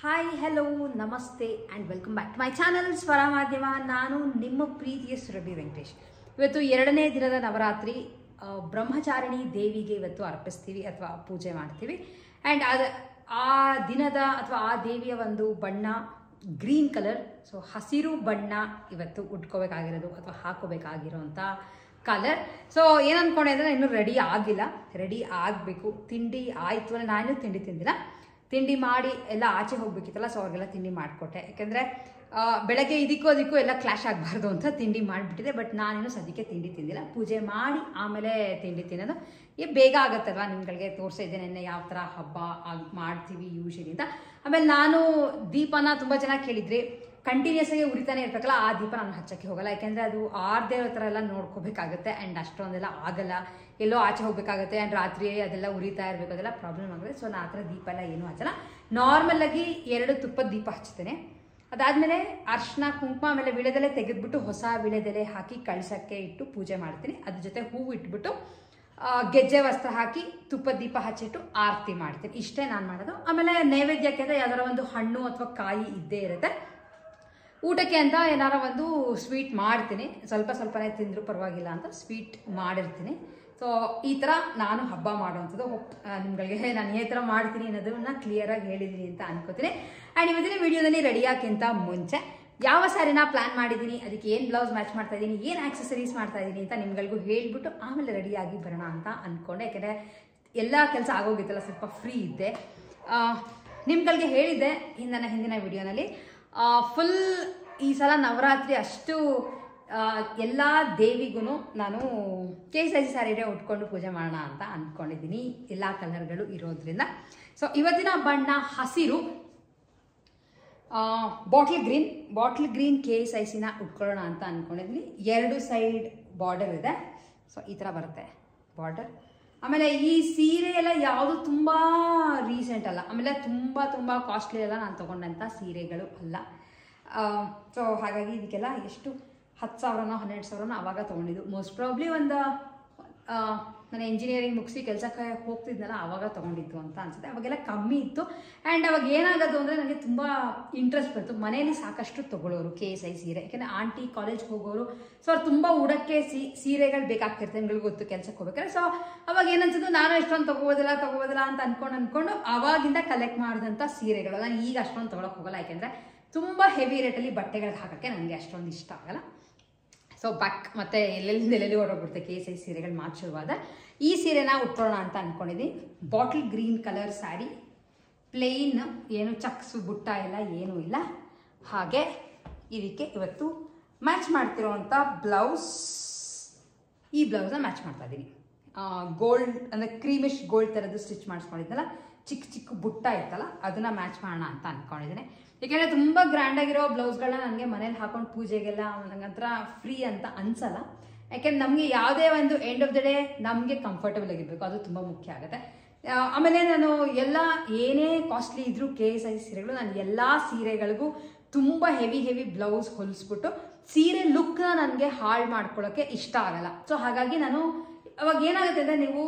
Hi hello ನಮಸ್ತೆ and welcome back to my channel Swara Madhyama. ನಾನು ನಿಮ್ಮ ಪ್ರೀತಿಯ ಸುರಭಿ ವೆಂಕಟೇಶ್. ಇವತ್ತು 2ನೇ ದಿನದ ನವರಾತ್ರಿ ಬ್ರಹ್ಮಚಾರಿಣಿ ದೇವಿಗೆ ಇವತ್ತು ಅರ್ಪಿಸ್ತೀವಿ ಅಥವಾ ಪೂಜೆ ಮಾಡ್ತೀವಿ. ಆ್ಯಂಡ್ ಆ ದಿನದ ಅಥವಾ ಆ ದೇವಿಯ ಒಂದು ಬಣ್ಣ ಗ್ರೀನ್ ಕಲರ್. ಸೊ ಹಸಿರು ಬಣ್ಣ ಇವತ್ತು ಉಟ್ಕೋಬೇಕಾಗಿರೋದು ಅಥವಾ ಹಾಕೋಬೇಕಾಗಿರೋಂಥ ಕಲರ್. ಸೊ ಏನು ಅಂದ್ಕೊಂಡೆ ಅಂದರೆ ಇನ್ನೂ ರೆಡಿ ಆಗಿಲ್ಲ, ರೆಡಿ ಆಗಬೇಕು. ತಿಂಡಿ ಆಯಿತು ಅಂದರೆ ನಾನು ತಿಂಡಿ ತಿಂದಿಲ್ಲ, ತಿಂಡಿ ಮಾಡಿ ಎಲ್ಲ ಆಚೆ ಹೋಗ್ಬೇಕಿತ್ತಲ್ಲ. ಸೊ ಅವ್ರಿಗೆಲ್ಲ ತಿಂಡಿ ಮಾಡಿಕೊಟ್ಟೆ. ಯಾಕೆಂದರೆ ಬೆಳಗ್ಗೆ ಇದಕ್ಕೂ ಎಲ್ಲ ಕ್ಲಾಶ್ ಆಗಬಾರ್ದು ಅಂತ ತಿಂಡಿ ಮಾಡಿಬಿಟ್ಟಿದೆ. ಬಟ್ ನಾನೇನು ಸದ್ಯಕ್ಕೆ ತಿಂಡಿ ತಿಂದಿಲ್ಲ, ಪೂಜೆ ಮಾಡಿ ಆಮೇಲೆ ತಿಂಡಿ ತಿನ್ನೋದು. ಬೇಗ ಆಗುತ್ತಲ್ವ, ನಿಮ್ಗಳಿಗೆ ತೋರಿಸಿದ್ದೆ ನೆನ್ನೆ ಯಾವ ಥರ ಹಬ್ಬ ಮಾಡ್ತೀವಿ ಯೂಶಲಿ ಅಂತ. ಆಮೇಲೆ ನಾನು ದೀಪನ ತುಂಬ ಜನ ಕೇಳಿದ್ರಿ, ಕಂಟಿನ್ಯೂಸ್ ಆಗಿ ಉರಿತಾನೆ ಇರ್ಬೇಕಲ್ಲ, ಆ ದೀಪ ನಾನು ಹಚ್ಚಕ್ಕೆ ಹೋಗಲ್ಲ. ಯಾಕೆಂದರೆ ಅದು ಆರ್ದೇ ಥರ ಎಲ್ಲ ನೋಡ್ಕೋಬೇಕಾಗುತ್ತೆ. ಆ್ಯಂಡ್ ಅಷ್ಟೊಂದೆಲ್ಲ ಆಗಲ್ಲ, ಎಲ್ಲೋ ಆಚೆ ಹೋಗ್ಬೇಕಾಗುತ್ತೆ. ಆ್ಯಂಡ್ ರಾತ್ರಿ ಅದೆಲ್ಲ ಉರಿತಾ ಇರಬೇಕು, ಅದೆಲ್ಲ ಪ್ರಾಬ್ಲಮ್ ಆಗುತ್ತೆ. ಸೊ ನಾನು ಆ ಥರ ದೀಪ ಎಲ್ಲ ಏನೂ ಹಚ್ಚಲ್ಲ. ನಾರ್ಮಲಾಗಿ 2 ತುಪ್ಪದ ದೀಪ ಹಚ್ತೇನೆ. ಅದಾದಮೇಲೆ ಅರ್ಶಿನ ಕುಂಕುಮ ಆಮೇಲೆ ವೀಳ್ಯದೆಲೆ ತೆಗೆದ್ಬಿಟ್ಟು ಹೊಸ ವೀಳ್ಯದೆಲೆ ಹಾಕಿ ಕಳಸಕ್ಕೆ ಇಟ್ಟು ಪೂಜೆ ಮಾಡ್ತೀನಿ. ಅದ್ರ ಜೊತೆ ಹೂವು ಇಟ್ಬಿಟ್ಟು ಗೆಜ್ಜೆ ವಸ್ತ್ರ ಹಾಕಿ ತುಪ್ಪದ ದೀಪ ಹಚ್ಚಿಟ್ಟು ಆರತಿ ಮಾಡ್ತೀನಿ. ಇಷ್ಟೇ ನಾನು ಮಾಡೋದು. ಆಮೇಲೆ ನೈವೇದ್ಯಕ್ಕೆ ಅಂತ ಯಾವ್ದಾರ ಒಂದು ಹಣ್ಣು ಅಥವಾ ಕಾಯಿ ಇದ್ದೇ ಇರುತ್ತೆ. ಊಟಕ್ಕೆ ಅಂತ ಏನಾರ ಒಂದು ಸ್ವೀಟ್ ಮಾಡ್ತೀನಿ, ಸ್ವಲ್ಪನೇ ತಿಂದರೂ ಪರವಾಗಿಲ್ಲ ಅಂತ ಸ್ವೀಟ್ ಮಾಡಿರ್ತೀನಿ. ಸೊ ಈ ಥರ ನಾನು ಹಬ್ಬ ಮಾಡೋವಂಥದ್ದು. ನಿಮ್ಗಳಿಗೆ ನಾನು ಈ ಥರ ಮಾಡ್ತೀನಿ ಅನ್ನೋದನ್ನ ಕ್ಲಿಯರಾಗಿ ಹೇಳಿದ್ದೀನಿ ಅಂತ ಅನ್ಕೋತೀನಿ. ಆ್ಯಂಡ್ ಇವತ್ತಿನ ವಿಡಿಯೋದಲ್ಲಿ ರೆಡಿಯಾಗಿಂತ ಮುಂಚೆ ಯಾವ ಸ್ಯಾರಿನ ಪ್ಲಾನ್ ಮಾಡಿದ್ದೀನಿ, ಅದಕ್ಕೆ ಏನು ಬ್ಲೌಸ್ ಮ್ಯಾಚ್ ಮಾಡ್ತಾ ಇದ್ದೀನಿ, ಏನು ಆಕ್ಸೆಸರೀಸ್ ಮಾಡ್ತಾ ಇದ್ದೀನಿ ಅಂತ ನಿಮ್ಗಳಿಗೂ ಹೇಳ್ಬಿಟ್ಟು ಆಮೇಲೆ ರೆಡಿಯಾಗಿ ಬರೋಣ ಅಂತ ಅಂದ್ಕೊಂಡೆ. ಯಾಕೆಂದರೆ ಎಲ್ಲ ಕೆಲಸ ಆಗೋಗಿತ್ತಲ್ಲ, ಸ್ವಲ್ಪ ಫ್ರೀ ಇದ್ದೆ. ನಿಮ್ಗಳಿಗೆ ಹೇಳಿದ್ದೆ ಹಿಂದಿನ ವಿಡಿಯೋನಲ್ಲಿ, ಫುಲ್ ಈ ಸಲ ನವರಾತ್ರಿ ಅಷ್ಟು ಎಲ್ಲ ದೇವಿಗೂ ನಾನು KSIC ಸ್ಯಾರಿನೇ ಉಟ್ಕೊಂಡು ಪೂಜೆ ಮಾಡೋಣ ಅಂತ ಅಂದ್ಕೊಂಡಿದ್ದೀನಿ, ಎಲ್ಲ ಕಲರ್ಗಳು ಇರೋದ್ರಿಂದ. ಸೊ ಇವತ್ತಿನ ಬಣ್ಣ ಹಸಿರು, ಬಾಟ್ಲ್ ಗ್ರೀನ್ KSICನ ಉಟ್ಕೊಳ್ಳೋಣ ಅಂತ ಅಂದ್ಕೊಂಡಿದ್ದೀನಿ. 2 ಸೈಡ್ ಬಾರ್ಡರ್ ಇದೆ. ಸೊ ಈ ಥರ ಬರುತ್ತೆ ಬಾರ್ಡರ್. ಆಮೇಲೆ ಈ ಸೀರೆ ಎಲ್ಲ ಯಾವುದು ತುಂಬ ರೀಸೆಂಟ್ ಅಲ್ಲ, ಆಮೇಲೆ ತುಂಬ ಕಾಸ್ಟ್ಲಿ ಎಲ್ಲ ನಾನು ತೊಗೊಂಡಂಥ ಸೀರೆಗಳು ಅಲ್ಲ. ಸೊ ಹಾಗಾಗಿ ಇದಕ್ಕೆಲ್ಲ ಎಷ್ಟು 10,000ನೋ 12,000ನೋ ಆವಾಗ ತೊಗೊಂಡಿದ್ದು. ಮೋಸ್ಟ್ ಪ್ರಾಬ್ಲಿ ಒಂದು ನಾನು ಇಂಜಿನಿಯರಿಂಗ್ ಮುಗಿಸಿ ಕೆಲಸಕ್ಕೆ ಹೋಗ್ತಿದ್ನಲ್ಲ ಆವಾಗ ತೊಗೊಂಡಿದ್ದು ಅಂತ ಅನಿಸುತ್ತೆ. ಅವಾಗೆಲ್ಲ ಕಮ್ಮಿ ಇತ್ತು. ಆ್ಯಂಡ್ ಅವಾಗ ಏನಾಗೋದು ಅಂದರೆ ನನಗೆ ತುಂಬ ಇಂಟ್ರೆಸ್ಟ್ ಬಂತು. ಮನೆಯಲ್ಲಿ ಸಾಕಷ್ಟು ತೊಗೊಳ್ಳೋರು KSI ಸೀರೆ, ಯಾಕೆಂದರೆ ಆಂಟಿ ಕಾಲೇಜ್ಗೆ ಹೋಗೋರು. ಸೊ ಅವ್ರು ತುಂಬ ಉಡಕ್ಕೆ ಸೀರೆಗಳು ಬೇಕಾಗ್ತಿರ್ತಾರೆ, ನಿಮ್ಗಳಿಗೆ ಗೊತ್ತು ಕೆಲ್ಸಕ್ಕೆ ಹೋಗ್ಬೇಕಾದ್ರೆ. ಸೊ ಅವಾಗ ಏನನ್ಸುತ್ತೋ ನಾನು ಎಷ್ಟೊಂದು ತೊಗೋಬೋದಿಲ್ಲ ಅಂತ ಅನ್ಕೊಂಡು ಅವಾಗಿಂದ ಕಲೆಕ್ಟ್ ಮಾಡಿದಂಥ ಸೀರೆಗಳು. ನಾನು ಈಗ ಅಷ್ಟೊಂದು ತೊಗೊಳಕ್ಕೆ ಹೋಗಲ್ಲ, ಯಾಕೆಂದರೆ ತುಂಬ ಹೆವಿ ರೇಟಲ್ಲಿ ಬಟ್ಟೆಗಳಿಗೆ ಹಾಕೋಕ್ಕೆ ನನಗೆ ಅಷ್ಟೊಂದು ಇಷ್ಟ ಆಗಲ್ಲ. ಸೊ ಬ್ಯಾಕ್ ಮತ್ತು ಎಲ್ಲೆಲ್ಲಿ ಹೊರಬಿಡುತ್ತೆ KSI ಸೀರೆಗಳು ಮಾರ್ಚುವಾದ. ಈ ಸೀರೆನ ಉಟ್ಕೊಳ್ಳೋಣ ಅಂತ ಅಂದ್ಕೊಂಡಿದ್ದೀನಿ. Bottle green colour saree, plain, ಏನು ಚಕ್ಸು ಬುಟ್ಟ ಎಲ್ಲ ಏನೂ ಇಲ್ಲ. ಹಾಗೆ ಇದಕ್ಕೆ ಇವತ್ತು ಮ್ಯಾಚ್ ಮಾಡ್ತಿರೋವಂಥ ಬ್ಲೌಸ್, ಈ ಬ್ಲೌಸ್ನ ಮ್ಯಾಚ್ ಮಾಡ್ತಾ ಇದ್ದೀನಿ. ಗೋಲ್ಡ್ ಅಂದರೆ ಕ್ರೀಮಿಶ್ ಗೋಲ್ಡ್ ಥರದ್ದು ಸ್ಟಿಚ್ ಮಾಡಿಸ್ಕೊಂಡಿದ್ದಲ್ಲ, ಚಿಕ್ಕ ಬುಟ್ಟ ಇತ್ತಲ್ಲ, ಅದನ್ನು ಮ್ಯಾಚ್ ಮಾಡೋಣ ಅಂತ ಅಂದ್ಕೊಂಡಿದ್ದೀನಿ. ಯಾಕೆಂದರೆ ತುಂಬ ಗ್ರ್ಯಾಂಡಾಗಿರೋ ಬ್ಲೌಸ್ಗಳನ್ನ ನನಗೆ ಮನೇಲಿ ಹಾಕೊಂಡು ಪೂಜೆಗೆಲ್ಲ ನಂಗಂತರ ಫ್ರೀ ಅಂತ ಅನಿಸಲ್ಲ. ಯಾಕೆಂದ್ರೆ ನಮಗೆ ಯಾವುದೇ ಒಂದು ಎಂಡ್ ಆಫ್ ದ ಡೇ ನಮಗೆ ಕಂಫರ್ಟಬಲ್ ಆಗಿರಬೇಕು, ಅದು ತುಂಬ ಮುಖ್ಯ ಆಗುತ್ತೆ. ಆಮೇಲೆ ನಾನು ಏನೇ ಕಾಸ್ಟ್ಲಿ ಇದ್ದರೂ KSI ಸೀರೆಗಳು, ನಾನು ಎಲ್ಲ ಸೀರೆಗಳಿಗೂ ತುಂಬ ಹೆವಿ ಬ್ಲೌಸ್ ಹೊಲಿಸ್ಬಿಟ್ಟು ಸೀರೆ ಲುಕ್ನ ನನಗೆ ಹಾಳು ಮಾಡ್ಕೊಳ್ಳೋಕ್ಕೆ ಇಷ್ಟ ಆಗಲ್ಲ. ಸೊ ಹಾಗಾಗಿ ನಾನು ಅವಾಗ ಏನಾಗುತ್ತೆ ಅಂದರೆ, ನೀವು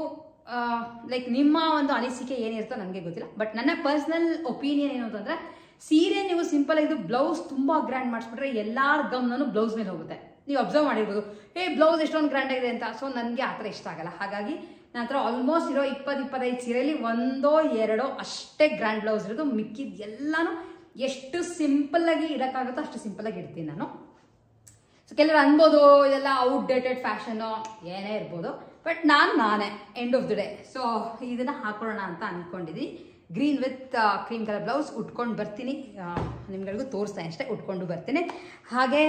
ಲೈಕ್ ನಿಮ್ಮ ಒಂದು ಅನಿಸಿಕೆ ಏನಿರುತ್ತೋ ನನಗೆ ಗೊತ್ತಿಲ್ಲ, ಬಟ್ ನನ್ನ ಪರ್ಸ್ನಲ್ ಒಪಿನಿಯನ್ ಏನು ಅಂತಂದರೆ, ಸೀರೆ ನೀವು ಸಿಂಪಲ್ ಆಗಿದ್ದು ಬ್ಲೌಸ್ ತುಂಬ ಗ್ರ್ಯಾಂಡ್ ಮಾಡಿಸ್ಬಿಟ್ರೆ ಎಲ್ಲರ ಗಮನೂ ಬ್ಲೌಸ್ ಮೇಲೆ ಹೋಗುತ್ತೆ. ನೀವು ಅಬ್ಸರ್ವ್ ಮಾಡಿರ್ಬೋದು, ಬ್ಲೌಸ್ ಎಷ್ಟೊಂದು ಗ್ರ್ಯಾಂಡ್ ಆಗಿದೆ ಅಂತ. ಸೊ ನನಗೆ ಆ ಥರ ಇಷ್ಟ ಆಗಲ್ಲ. ಹಾಗಾಗಿ ನನ್ನ ಹತ್ರ ಆಲ್ಮೋಸ್ಟ್ ಇರೋ 20-25 ಸೀರೆಯಲ್ಲಿ 1-2 ಅಷ್ಟೇ ಗ್ರ್ಯಾಂಡ್ ಬ್ಲೌಸ್ ಇರೋದು. ಮಿಕ್ಕಿದ ಎಲ್ಲನೂ ಎಷ್ಟು ಸಿಂಪಲ್ಲಾಗಿ ಇರೋಕ್ಕಾಗುತ್ತೋ ಅಷ್ಟು ಸಿಂಪಲ್ಲಾಗಿ ಇಡ್ತೀನಿ ನಾನು. ಸೊ ಕೆಲವರು ಅನ್ಬೋದು ಇದೆಲ್ಲ ಔಟ್ಡೇಟೆಡ್ ಫ್ಯಾಷನ್ನು ಏನೇ ಇರ್ಬೋದು, ಬಟ್ ನಾನೇ end of the day. So ಇದನ್ನು ಹಾಕೊಳ್ಳೋಣ ಅಂತ ಅಂದ್ಕೊಂಡಿದ್ದೀನಿ. Green with cream colour blouse ಉಟ್ಕೊಂಡು ಬರ್ತೀನಿ, ನಿಮ್ಗಳಿಗೂ ತೋರಿಸ್ತಾ ಅಷ್ಟೇ, ಉಟ್ಕೊಂಡು ಬರ್ತೀನಿ. ಹಾಗೆ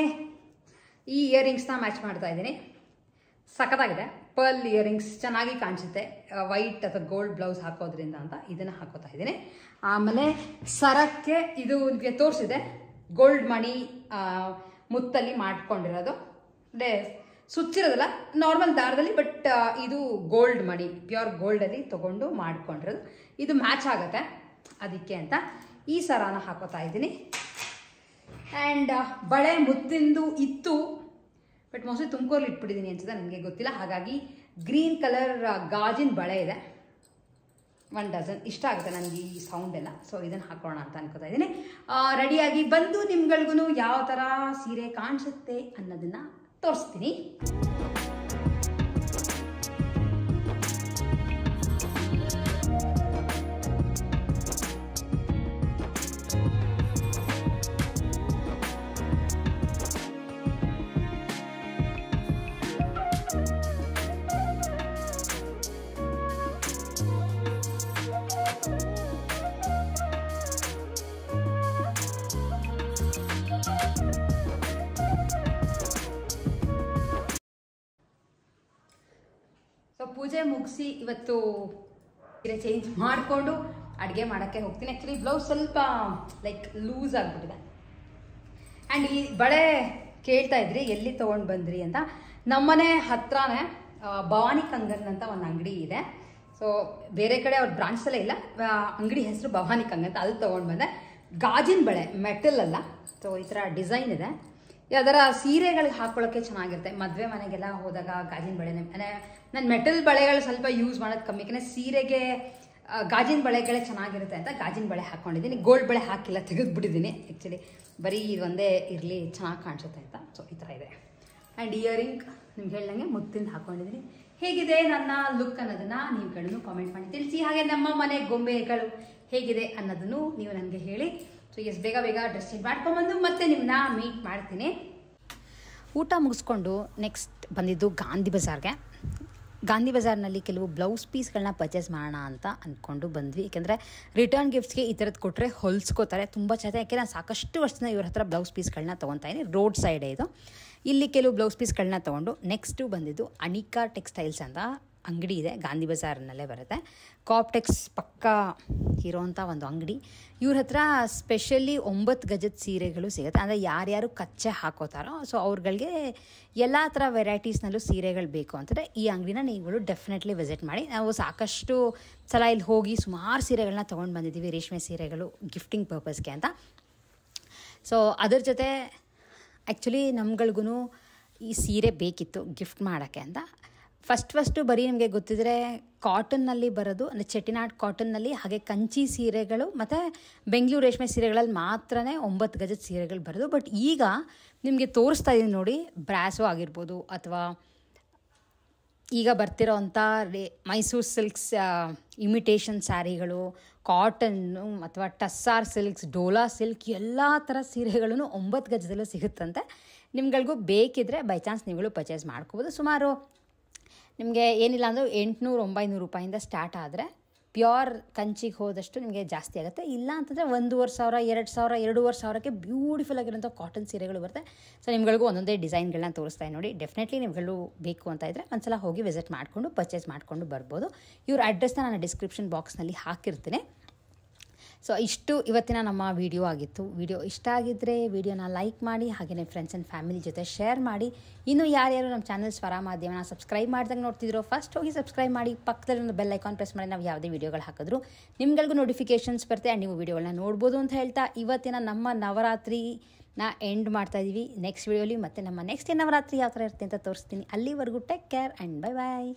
ಈ ಇಯರಿಂಗ್ಸ್ನ ಮ್ಯಾಚ್ ಮಾಡ್ತಾ ಇದ್ದೀನಿ. ಸಖತ್ತಾಗಿದೆ, ಪರ್ಲ್ ಇಯರಿಂಗ್ಸ್ ಚೆನ್ನಾಗಿ ಕಾಣಿಸುತ್ತೆ ವೈಟ್ ಅಥವಾ ಗೋಲ್ಡ್ ಬ್ಲೌಸ್ ಹಾಕೋದ್ರಿಂದ ಅಂತ ಇದನ್ನು ಹಾಕೋತಾ ಇದ್ದೀನಿ. ಆಮೇಲೆ ಸರಕ್ಕೆ ಇದು ನಿಮಗೆ ತೋರಿಸಿದೆ, ಗೋಲ್ಡ್ ಮಣಿ ಮುತ್ತಲ್ಲಿ ಮಾಡ್ಕೊಂಡಿರೋದು, ಸುಚ್ಚಿರೋದಲ್ಲ, ನಾರ್ಮಲ್ ದಾರದಲ್ಲಿ, ಬಟ್ ಇದು ಗೋಲ್ಡ್ ಮಣಿ, ಪ್ಯೂರ್ ಗೋಲ್ಡಲ್ಲಿ ತೊಗೊಂಡು ಮಾಡ್ಕೊಂಡಿರೋದು. ಇದು ಮ್ಯಾಚ್ ಆಗುತ್ತೆ, ಅದಕ್ಕೆ ಅಂತ ಈ ಸರಾನ ಹಾಕೋತಾ ಇದ್ದೀನಿ. ಆ್ಯಂಡ್ ಬಳೆ ಮುತ್ತಿಂದು ಇತ್ತು, ಬಟ್ ಮೋಸ್ಟ್ಲಿ ತುಮಕೂರಲ್ಲಿ ಇಟ್ಬಿಟ್ಟಿದ್ದೀನಿ ಅನ್ಸುತ್ತೆ, ನನಗೆ ಗೊತ್ತಿಲ್ಲ. ಹಾಗಾಗಿ ಗ್ರೀನ್ ಕಲರ್ ಗಾಜಿನ ಬಳೆ ಇದೆ. 1 ಡಜನ್ ಇಷ್ಟ ಆಗುತ್ತೆ ನನಗೆ ಈ ಸೌಂಡ್ ಎಲ್ಲ. ಸೊ ಇದನ್ನು ಹಾಕೋಣ ಅಂತ ಅನ್ಕೋತಾ ಇದ್ದೀನಿ. ರೆಡಿಯಾಗಿ ಬಂದು ನಿಮ್ಗಳಿಗೂ ಯಾವ ಥರ ಸೀರೆ ಕಾಣಿಸುತ್ತೆ ಅನ್ನೋದನ್ನು ತೋರಿಸ್ತೀನಿ. ಪೂಜೆ ಮುಗಿಸಿ ಇವತ್ತು ಸೀರೆ ಚೇಂಜ್ ಮಾಡಿಕೊಂಡು ಅಡುಗೆ ಮಾಡೋಕ್ಕೆ ಹೋಗ್ತೀನಿ. ಆ್ಯಕ್ಚುಲಿ ಬ್ಲೌಸ್ ಸ್ವಲ್ಪ ಲೈಕ್ ಲೂಸ್ ಆಗಿಬಿಟ್ಟಿದೆ. ಆ್ಯಂಡ್ ಈ ಬಳೆ ಕೇಳ್ತಾ ಇದ್ರಿ ಎಲ್ಲಿ ತೊಗೊಂಡು ಬಂದ್ರಿ ಅಂತ. ನಮ್ಮನೆ ಹತ್ರನೇ ಭವಾನಿ ಕಂಗನ್ ಅಂತ ಒಂದು ಅಂಗಡಿ ಇದೆ. ಸೊ ಬೇರೆ ಕಡೆ ಅವ್ರ ಬ್ರಾಂಚಲ್ಲೇ ಇಲ್ಲ, ಅಂಗಡಿ ಹೆಸರು ಭವಾನಿ ಕಂಗನ್ ಅಂತ, ಅಲ್ಲಿ ತೊಗೊಂಡು ಬಂದೆ. ಗಾಜಿನ ಬಳೆ, ಮೆಟಲ್ ಅಲ್ಲ. ಸೊ ಈ ಥರ ಡಿಸೈನ್ ಇದೆ. ಅದರ ಸೀರೆಗಳಿಗೆ ಹಾಕೊಳ್ಳೋಕ್ಕೆ ಚೆನ್ನಾಗಿರುತ್ತೆ. ಮದುವೆ ಮನೆಗೆಲ್ಲ ಹೋದಾಗ ಗಾಜಿನ ಬಳೆನೇ, ನಾನು ಮೆಟಲ್ ಬಳೆಗಳು ಸ್ವಲ್ಪ ಯೂಸ್ ಮಾಡೋದು ಕಮ್ಮಿ, ಯಾಕಂದರೆ ಸೀರೆಗೆ ಗಾಜಿನ ಬಳೆಗಳೇ ಚೆನ್ನಾಗಿರುತ್ತೆ ಅಂತ ಗಾಜಿನ ಬಳೆ ಹಾಕ್ಕೊಂಡಿದ್ದೀನಿ. ಗೋಲ್ಡ್ ಬಳೆ ಹಾಕಿಲ್ಲ, ತೆಗೆದುಬಿಟ್ಟಿದ್ದೀನಿ. ಆ್ಯಕ್ಚುಲಿ ಬರೀ ಒಂದೇ ಇರಲಿ, ಚೆನ್ನಾಗಿ ಕಾಣಿಸುತ್ತೆ ಅಂತ. ಸೊ ಈ ಥರ ಇದೆ. ಆ್ಯಂಡ್ ಇಯರಿಂಗ್ ನಿಮ್ಗೆ ಹೇಳ್ದಂಗೆ ಮುತ್ತಿಂದ ಹಾಕ್ಕೊಂಡಿದ್ದೀನಿ. ಹೇಗಿದೆ ನನ್ನ ಲುಕ್ ಅನ್ನೋದನ್ನು ನೀವುಗಳನ್ನು ಕಾಮೆಂಟ್ ಮಾಡಿ ತಿಳಿಸಿ. ಹಾಗೆ ನಮ್ಮ ಮನೆ ಗೊಂಬೆಗಳು ಹೇಗಿದೆ ಅನ್ನೋದನ್ನು ನೀವು ನನಗೆ ಹೇಳಿ. ಸೊ ಬೇಗ ಬೇಗ ಡ್ರೆಸ್ ಚೇಂಜ್ ಮಾಡ್ಕೊಂಬಂದು ಮತ್ತೆ ನಿಮ್ಮನ್ನ ಮೀಟ್ ಮಾಡ್ತೀನಿ. ಊಟ ಮುಗಿಸ್ಕೊಂಡು ನೆಕ್ಸ್ಟ್ ಬಂದಿದ್ದು ಗಾಂಧಿ ಬಜಾರ್ಗೆ. ಗಾಂಧಿ ಬಜಾರ್ನಲ್ಲಿ ಕೆಲವು ಬ್ಲೌಸ್ ಪೀಸ್ಗಳನ್ನ ಪರ್ಚೇಸ್ ಮಾಡೋಣ ಅಂತ ಅಂದ್ಕೊಂಡು ಬಂದ್ವಿ. ಏಕೆಂದರೆ ರಿಟರ್ನ್ ಗಿಫ್ಟ್ಸ್ಗೆ ಈ ಥರದ್ದು ಕೊಟ್ಟರೆ ಹೊಲಿಸ್ಕೋತಾರೆ, ತುಂಬ ಚೆನ್ನಾಗಿ. ಯಾಕೆ ನಾನು ಸಾಕಷ್ಟು ವರ್ಷದಿಂದ ಇವ್ರ ಹತ್ರ ಬ್ಲೌಸ್ ಪೀಸ್ಗಳನ್ನ ತೊಗೊತಾ ಇದ್ದೀನಿ. ರೋಡ್ ಸೈಡೇ ಇದು. ಇಲ್ಲಿ ಕೆಲವು ಬ್ಲೌಸ್ ಪೀಸ್ಗಳನ್ನ ತೊಗೊಂಡು ನೆಕ್ಸ್ಟು ಬಂದಿದ್ದು ಅನಿಕಾ ಟೆಕ್ಸ್ಟೈಲ್ಸ್ ಅಂತ ಅಂಗಡಿ ಇದೆ, ಗಾಂಧಿ ಬಜಾರ್ನಲ್ಲೇ ಬರುತ್ತೆ. ಕಾಪ್ಟೆಕ್ಸ್ ಪಕ್ಕ ಇರೋವಂಥ ಒಂದು ಅಂಗಡಿ. ಇವ್ರ ಹತ್ರ ಸ್ಪೆಷಲಿ 9 ಗಜದ ಸೀರೆಗಳು ಸಿಗುತ್ತೆ. ಅಂದರೆ ಯಾರ್ಯಾರು ಕಚ್ಚೆ ಹಾಕೋತಾರೋ ಸೊ ಅವ್ರುಗಳಿಗೆ ಎಲ್ಲ ಥರ ವೆರೈಟೀಸ್ನಲ್ಲೂ ಸೀರೆಗಳು ಬೇಕು ಅಂತಂದರೆ ಈ ಅಂಗಡಿನ ನೀವುಗಳು ಡೆಫಿನೆಟ್ಲಿ ವಿಸಿಟ್ ಮಾಡಿ. ನಾವು ಸಾಕಷ್ಟು ಸಲ ಇಲ್ಲಿ ಹೋಗಿ ಸುಮಾರು ಸೀರೆಗಳನ್ನ ತೊಗೊಂಡು ಬಂದಿದ್ದೀವಿ, ರೇಷ್ಮೆ ಸೀರೆಗಳು ಗಿಫ್ಟಿಂಗ್ ಪರ್ಪಸ್ಗೆ ಅಂತ. ಸೊ ಅದ್ರ ಜೊತೆ ಆ್ಯಕ್ಚುಲಿ ನಮ್ಗಳಿಗೂ ಈ ಸೀರೆ ಬೇಕಿತ್ತು ಗಿಫ್ಟ್ ಮಾಡೋಕ್ಕೆ ಅಂತ. ಫಸ್ಟು ಬರೀ ನಿಮಗೆ ಗೊತ್ತಿದ್ರೆ ಕಾಟನ್ನಲ್ಲಿ ಬರೋದು, ಅಂದರೆ ಚೆಟ್ಟಿನಾಡ್ ಕಾಟನ್ನಲ್ಲಿ, ಹಾಗೆ ಕಂಚಿ ಸೀರೆಗಳು ಮತ್ತು ಬೆಂಗಳೂರು ರೇಷ್ಮೆ ಸೀರೆಗಳಲ್ಲಿ ಮಾತ್ರನೇ 9 ಗಜದ ಸೀರೆಗಳು ಬರೋದು. ಬಟ್ ಈಗ ನಿಮಗೆ ತೋರಿಸ್ತಾ ಇದ್ದೀನಿ ನೋಡಿ, ಬ್ರಾಸೋ ಆಗಿರ್ಬೋದು ಅಥವಾ ಈಗ ಬರ್ತಿರೋ ಅಂಥ ಮೈಸೂರು ಸಿಲ್ಕ್ಸ್ ಇಮಿಟೇಷನ್ ಸ್ಯಾರಿಗಳು, ಕಾಟನ್ನು ಅಥವಾ ಟಸ್ಸಾರ್ ಸಿಲ್ಕ್ಸ್, ಡೋಲಾ ಸಿಲ್ಕ್ ಎಲ್ಲ ಥರ ಸೀರೆಗಳೂ 9 ಗಜದಲ್ಲೂ ಸಿಗುತ್ತಂತೆ. ನಿಮ್ಗಳಿಗೂ ಬೇಕಿದ್ರೆ ಬೈ ಚಾನ್ಸ್ ನೀವುಗಳು ಪರ್ಚೇಸ್ ಮಾಡ್ಕೋಬೋದು. ಸುಮಾರು ನಿಮಗೆ ಏನಿಲ್ಲ ಅಂದರೂ 800-900 ರೂಪಾಯಿಂದ ಸ್ಟಾರ್ಟ್ ಆದರೆ ಪ್ಯೂರ್ ಕಂಚಿಗೆ ಹೋದಷ್ಟು ನಿಮಗೆ ಜಾಸ್ತಿ ಆಗುತ್ತೆ. ಇಲ್ಲ ಅಂತಂದರೆ 1,500, 2,000, 2,500ಕ್ಕೆ ಬ್ಯೂಟಿಫುಲ್ ಆಗಿರೋಂಥ ಕಾಟನ್ ಸೀರೆಗಳು ಬರುತ್ತೆ. ಸೊ ನಿಮ್ಗಳಿಗೂ ಒಂದೊಂದೇ ಡಿಸೈನ್ಗಳನ್ನ ತೋರಿಸ್ತಾ ನೋಡಿ. ಡೆಫಿನೆಟ್ಲಿ ನಿಮ್ಗಳು ಬೇಕು ಅಂತ ಇದ್ದರೆ ಒಂದ್ಸಲ ಹೋಗಿ ವಿಸಿಟ್ ಮಾಡಿಕೊಂಡು ಪರ್ಚೇಸ್ ಮಾಡಿಕೊಂಡು ಬರ್ಬೋದು. ಇವ್ರ ಅಡ್ರೆಸ್ನ ನಾನು ಡಿಸ್ಕ್ರಿಪ್ಷನ್ ಬಾಕ್ಸ್ನಲ್ಲಿ ಹಾಕಿರ್ತೀನಿ. ಸೊ ಇಷ್ಟು ಇವತ್ತಿನ ನಮ್ಮ ವಿಡಿಯೋ ಆಗಿತ್ತು. ವಿಡಿಯೋ ಇಷ್ಟ ಆಗಿದ್ದರೆ ವಿಡಿಯೋನ ಲೈಕ್ ಮಾಡಿ, ಹಾಗೆಯೇ ಫ್ರೆಂಡ್ಸ್ ಆ್ಯಂಡ್ ಫ್ಯಾಮಿಲಿ ಜೊತೆ ಶೇರ್ ಮಾಡಿ. ಇನ್ನು ಯಾರ್ಯಾರು ನಮ್ಮ ಚಾನಲ್ ಸ್ವರ ಮಾಧ್ಯಮನ ಸಬ್ಸ್ಕ್ರೈಬ್ ಮಾಡ್ದಂಗೆ ನೋಡ್ತಿದ್ರೋ ಫಸ್ಟ್ ಹೋಗಿ ಸಬ್ಸ್ಕ್ರೈಬ್ ಮಾಡಿ, ಪಕ್ಕದಲ್ಲಿ ಒಂದು ಬೆಲ್ ಐಕಾನ್ ಪ್ರೆಸ್ ಮಾಡಿ ನಾವು ಯಾವುದೇ ವಿಡಿಯೋಗಳು ಹಾಕಿದ್ರು ನಿಮ್ಗಳಿಗೂ ನೋಟಿಫಿಕೇಷನ್ಸ್ ಬರುತ್ತೆ ಆ್ಯಂಡ್ ನೀವು ವಿಡಿಯೋಗಳನ್ನ ನೋಡ್ಬೋದು ಅಂತ ಹೇಳ್ತಾ ಇವತ್ತಿನ ನಮ್ಮ ನವರಾತ್ರಿನ ಎಂಡ್ ಮಾಡ್ತಾಯಿದ್ದೀವಿ. ನೆಕ್ಸ್ಟ್ ವಿಡಿಯೋಲಿ ಮತ್ತೆ ನಮ್ಮ ನೆಕ್ಸ್ಟ್ ನವರಾತ್ರಿ ಯಾವ ಥರ ಇರುತ್ತೆ ಅಂತ ತೋರಿಸ್ತೀನಿ. ಅಲ್ಲಿವರೆಗೂ take care and bye bye.